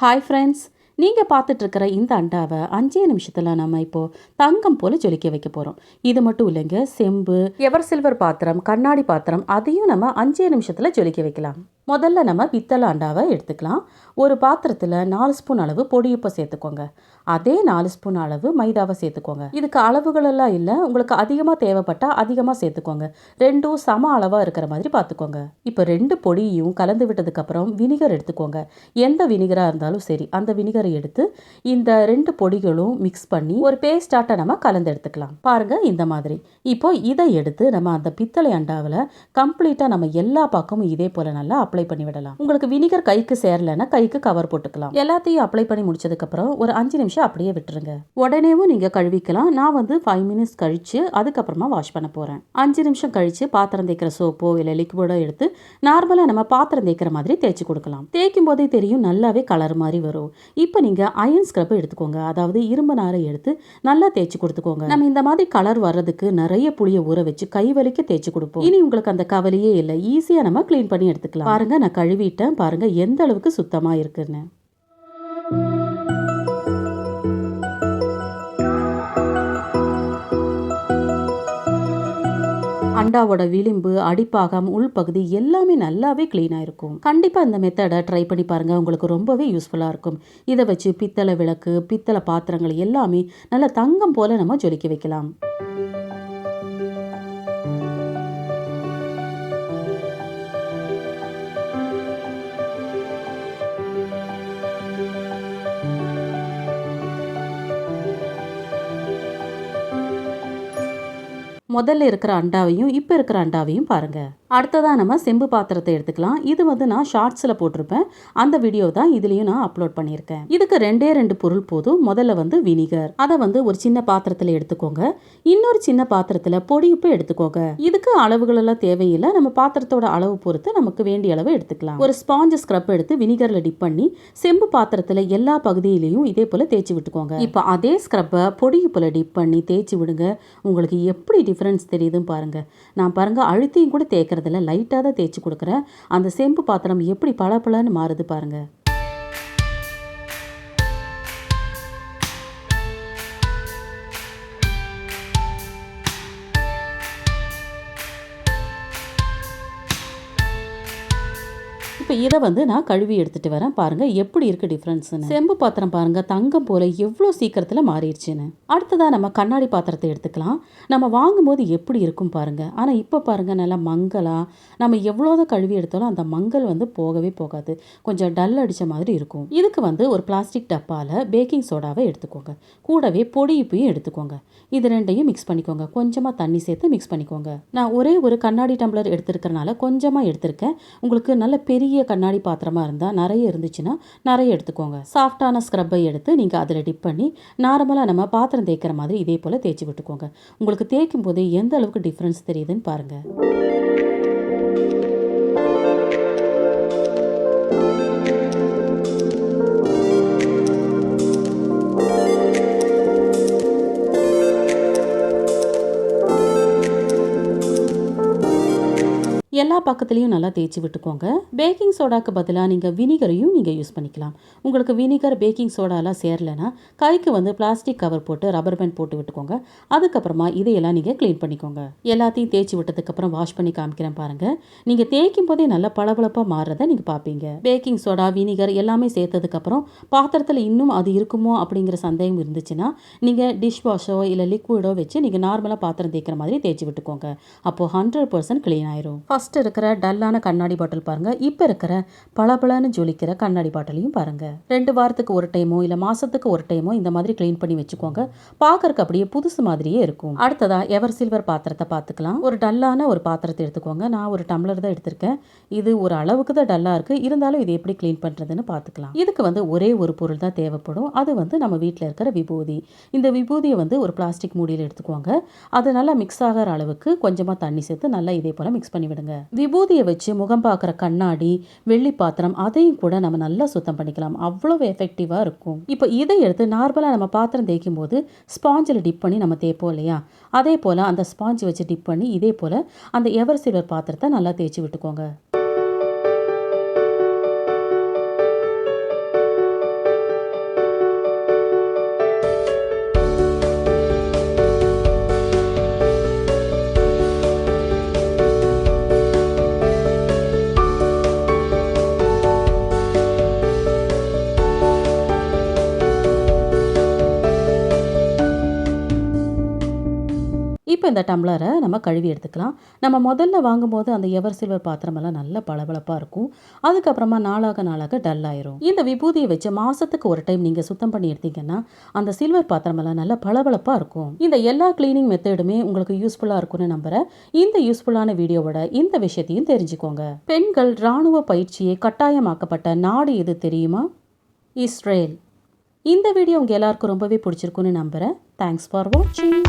Hi friends, நீங்கள் பார்த்துட்ருக்கிற இந்த அண்டாவை 5 நிமிஷத்தில் நம்ம இப்போது தங்கம் போல் ஜொலிக்க வைக்க போகிறோம். இது மட்டும் இல்லைங்க, செம்பு, எவர் சில்வர் பாத்திரம், கண்ணாடி பாத்திரம் அதையும் நம்ம 5 நிமிஷத்தில் ஜொலிக்க வைக்கலாம். முதல்ல நம்ம பித்தளை அண்டாவை எடுத்துக்கலாம். ஒரு பாத்திரத்தில் 4 ஸ்பூன் அளவு பொடியுப்பை சேர்த்துக்கோங்க. அதே 4 ஸ்பூன் அளவு மைதாவை சேர்த்துக்கோங்க. இதுக்கு அளவுகளெல்லாம் இல்லை, உங்களுக்கு அதிகமாக தேவைப்பட்டால் அதிகமாக சேர்த்துக்கோங்க. ரெண்டும் சம அளவாக இருக்கிற மாதிரி பார்த்துக்கோங்க. இப்போ 2 பொடியையும் கலந்து விட்டதுக்கப்புறம் வினிகர் எடுத்துக்கோங்க. எந்த வினிகராக இருந்தாலும் சரி, அந்த வினிகரை எடுத்து இந்த 2 பொடிகளும் மிக்ஸ் பண்ணி ஒரு பேஸ்டாட்டை நம்ம கலந்து எடுத்துக்கலாம். பாருங்கள், இந்த மாதிரி. இப்போ இதை எடுத்து நம்ம அந்த பித்தளை அண்டாவில் கம்ப்ளீட்டாக நம்ம எல்லா பக்கமும் இதே போல் நல்லா அப்ளை பண்ணி விடலாம். உங்களுக்கு வினிகர் கைக்கு சேரலைன்னா கைக்கு கவர் போட்டுக்கலாம். எல்லாத்தையும் அப்ளை பண்ணி முடிச்சதுக்கப்புறம் ஒரு 5 நிமிஷம் அப்படியே விட்டுருங்க. உடனேவும் நீங்கள் கழுவிக்கலாம். நான் 5 மினிட்ஸ் கழிச்சு அதுக்கப்புறமா வாஷ் பண்ண போகிறேன். 5 நிமிஷம் கழிச்சு பாத்திரம் தேய்க்கிற சோப்போ இல்லை லிக்விடோ எடுத்து நார்மலாக நம்ம பாத்திரம் தேய்க்கிற மாதிரி தேய்ச்சி கொடுக்கலாம். தேய்க்கும் போதே தெரியும், நல்லாவே கலர் மாதிரி வரும். இப்போ நீங்கள் அயன் ஸ்க்ரப் எடுத்துக்கோங்க. அதாவது இரும்பு நாரை எடுத்து நல்லா தேய்ச்சி கொடுத்துக்கோங்க. நம்ம இந்த மாதிரி கலர் வர்றதுக்கு நிறைய புளியை ஊற வச்சு கை வலிக்க தேய்ச்சி கொடுப்போம். இனி உங்களுக்கு அந்த கவலையே இல்லை, ஈஸியாக நம்ம கிளீன் பண்ணி எடுத்துக்கலாம். பாருங்க, நான் கழுவிட்டேன். பாருங்க எந்த அளவுக்கு சுத்தமா இருக்குன்னு. அண்டாவோட விளிம்பு, அடிப்பாகம், உள்பகுதி எல்லாமே நல்லாவே கிளீனாக இருக்கும். கண்டிப்பாக இந்த மெத்தடை ட்ரை பண்ணி பாருங்கள், உங்களுக்கு ரொம்பவே யூஸ்ஃபுல்லாக இருக்கும். இதை வச்சு பித்தளை விளக்கு, பித்தளை பாத்திரங்கள் எல்லாமே நல்லா தங்கம் போல நம்ம ஜொலிக்க வைக்கலாம். முதல்ல இருக்கிற அண்டாவையும் இப்போ இருக்கிற அண்டாவையும் பாருங்கள். அடுத்ததாக நம்ம செம்பு பாத்திரத்தை எடுத்துக்கலாம். இது நான் ஷார்ட்ஸில் போட்டிருப்பேன். அந்த வீடியோ தான் இதுலேயும் நான் அப்லோட் பண்ணியிருக்கேன். இதுக்கு 2 பொருள் போதும். முதல்ல வினிகர், அதை ஒரு சின்ன பாத்திரத்தில் எடுத்துக்கோங்க. இன்னொரு சின்ன பாத்திரத்தில் பொடியுப்பு எடுத்துக்கோங்க. இதுக்கு அளவுகள் எல்லாம் தேவையில்லை, நம்ம பாத்திரத்தோட அளவு பொறுத்து நமக்கு வேண்டிய அளவு எடுத்துக்கலாம். ஒரு ஸ்பாஞ்ச் ஸ்க்ரப் எடுத்து வினிகரில் டிப் பண்ணி செம்பு பாத்திரத்தில் எல்லா பகுதியிலையும் இதே போல் தேய்ச்சி விட்டுக்கோங்க. இப்போ அதே ஸ்க்ரப்பை பொடியுப்பில் டிப் பண்ணி தேய்ச்சி விடுங்க. உங்களுக்கு எப்படி டிஃப்ரென்ஸ் தெரியுதுன்னு பாருங்கள். நான் பாருங்கள், அழுத்தியும் கூட தேய்க்கிறதில்ல, லைட்டாக தான் தேய்ச்சி கொடுக்குறேன். அந்த செம்பு பாத்திரம் எப்படி பளபளன்னு மாறுது பாருங்கள். இப்போ இதை நான் கழுவி எடுத்துகிட்டு வரேன். பாருங்கள் எப்படி இருக்குது டிஃப்ரென்ஸ்னு. செம்பு பாத்திரம் பாருங்கள் தங்கம் போல் எவ்வளோ சீக்கிரத்தில் மாறிடுச்சுன்னு. அடுத்ததாக நம்ம கண்ணாடி பாத்திரத்தை எடுத்துக்கலாம். நம்ம வாங்கும்போது எப்படி இருக்கும் பாருங்கள். ஆனால் இப்போ பாருங்கள், நல்லா மங்கலாக நம்ம எவ்வளோதான் கழுவி எடுத்தாலும் அந்த மங்கல் போகவே போகாது. கொஞ்சம் டல் அடித்த மாதிரி இருக்கும். இதுக்கு ஒரு பிளாஸ்டிக் டப்பாவில் பேக்கிங் சோடாவை எடுத்துக்கோங்க. கூடவே பொடியுப்பையும் எடுத்துக்கோங்க. இது 2ஐயும் மிக்ஸ் பண்ணிக்கோங்க. கொஞ்சமாக தண்ணி சேர்த்து மிக்ஸ் பண்ணிக்கோங்க. நான் ஒரே ஒரு கண்ணாடி டம்ளர் எடுத்துருக்கறனால கொஞ்சமாக எடுத்திருக்கேன். உங்களுக்கு நல்ல பெரிய கண்ணாடி பாத்திரமா இருந்தால் நிறைய இருந்துச்சுன்னா நிறைய எடுத்துக்கோங்க. சாஃப்டான ஸ்க்ரப்பை எடுத்து நீங்கள் அதில் டிப் பண்ணி நார்மலாக நம்ம பாத்திரம் தேய்க்கிற மாதிரி இதே போல் தேய்ச்சி விட்டுக்கோங்க. உங்களுக்கு தேய்க்கும் போது எந்த அளவுக்கு டிஃப்ரென்ஸ் தெரியுதுன்னு பாருங்கள். எல்லா பக்கத்துலேயும் நல்லா தேய்ச்சி விட்டுக்கோங்க. பேக்கிங் சோடாக்கு பதிலாக நீங்கள் வினிகரையும் நீங்கள் யூஸ் பண்ணிக்கலாம். உங்களுக்கு வினிகர், பேக்கிங் சோடாலாம் சேரலைன்னா கைக்கு பிளாஸ்டிக் கவர் போட்டு ரப்பர் பேண்ட் போட்டு விட்டுக்கோங்க. அதுக்கப்புறமா இதையெல்லாம் நீங்கள் க்ளீன் பண்ணிக்கோங்க. எல்லாத்தையும் தேய்ச்சி விட்டதுக்கப்புறம் வாஷ் பண்ணி காமிக்கிறேன் பாருங்கள். நீங்கள் தேய்க்கும் போதே நல்லா பளபளப்பாக மாறுறதை நீங்கள் பார்ப்பீங்க. பேக்கிங் சோடா, வினிகர் எல்லாமே சேர்த்ததுக்கப்புறம் பாத்திரத்தில் இன்னும் அது இருக்குமோ அப்படிங்கிற சந்தேகம் இருந்துச்சுன்னா நீங்கள் டிஷ் வாஷோ இல்லை லிக்விடோ வச்சு நீங்கள் நார்மலாக பாத்திரம் தேய்க்கிற மாதிரி தேய்ச்சி விட்டுக்கோங்க. அப்போது 100% க்ளீன் ஆயிரும். ஃபர்ஸ்ட் இருக்கிற டல்லான கண்ணாடி பாட்டில் பாருங்க, இப்போ இருக்கிற பளபளன்னு ஜொலிக்கிற கண்ணாடி பாட்டிலையும் பாருங்க. 2 வாரத்துக்கு ஒரு டைமோ இல்லை மாசத்துக்கு ஒரு டைமோ இந்த மாதிரி கிளீன் பண்ணி வச்சுக்கோங்க. பார்க்கறக்கு அப்படியே புதுசு மாதிரியே இருக்கும். அடுத்ததா எவர் சில்வர் பாத்திரத்தை பார்த்துக்கலாம். ஒரு டல்லான ஒரு பாத்திரத்தை எடுத்துக்கோங்க. நான் ஒரு டம்ளர் தான் எடுத்திருக்கேன். இது ஒரு அளவுக்கு தான் டல்லா இருக்கு, இருந்தாலும் இது எப்படி கிளீன் பண்றதுன்னு பார்த்துக்கலாம். இதுக்கு ஒரே ஒரு பொருள் தான் தேவைப்படும். அது நம்ம வீட்டில் இருக்கிற விபூதி. இந்த விபூதியை ஒரு பிளாஸ்டிக் மூடியில் எடுத்துக்கோங்க. அது நல்லா மிக்ஸ் ஆகிற அளவுக்கு கொஞ்சமாக தண்ணி சேர்த்து நல்லா இதே போல் மிக்ஸ் பண்ணி விடுங்க. விபூதியை வச்சு முகம் பார்க்குற கண்ணாடி, வெள்ளி பாத்திரம் அதையும் கூட நம்ம நல்லா சுத்தம் பண்ணிக்கலாம். அவ்வளோ எஃபெக்டிவாக இருக்கும். இப்போ இதை எடுத்து நார்மலாக நம்ம பாத்திரம் தேய்க்கும் போது ஸ்பாஞ்சில் டிப் பண்ணி நம்ம தேய்ப்போம் இல்லையா, அதே போல் அந்த ஸ்பாஞ்ச் வச்சு டிப் பண்ணி இதே போல் அந்த எவர் சில்வர் பாத்திரத்தை நல்லா தேய்ச்சி விட்டுக்கோங்க. இப்போ இந்த டம்ளரை நம்ம கழுவி எடுத்துக்கலாம். நம்ம முதல்ல வாங்கும்போது அந்த எவர் சில்வர் பாத்திரமெல்லாம் நல்ல பளபளப்பாக இருக்கும். அதுக்கப்புறமா நாளாக நாளாக டல் ஆயிரும். இந்த விபூதியை வச்சு மாதத்துக்கு ஒரு டைம் நீங்கள் சுத்தம் பண்ணி எடுத்தீங்கன்னா அந்த சில்வர் பாத்திரமெல்லாம் நல்ல பளபளப்பாக இருக்கும். இந்த எல்லா கிளீனிங் மெத்தடுமே உங்களுக்கு யூஸ்ஃபுல்லாக இருக்கும்னு நம்புகிறேன். இந்த யூஸ்ஃபுல்லான வீடியோவோட இந்த விஷயத்தையும் தெரிஞ்சுக்கோங்க. பெண்கள் இராணுவ பயிற்சியை கட்டாயமாக்கப்பட்ட நாடு எது தெரியுமா? இஸ்ரேல். இந்த வீடியோ உங்கள் எல்லாருக்கும் ரொம்பவே பிடிச்சிருக்குன்னு நம்புகிறேன். தேங்க்ஸ் ஃபார் வாட்சிங்.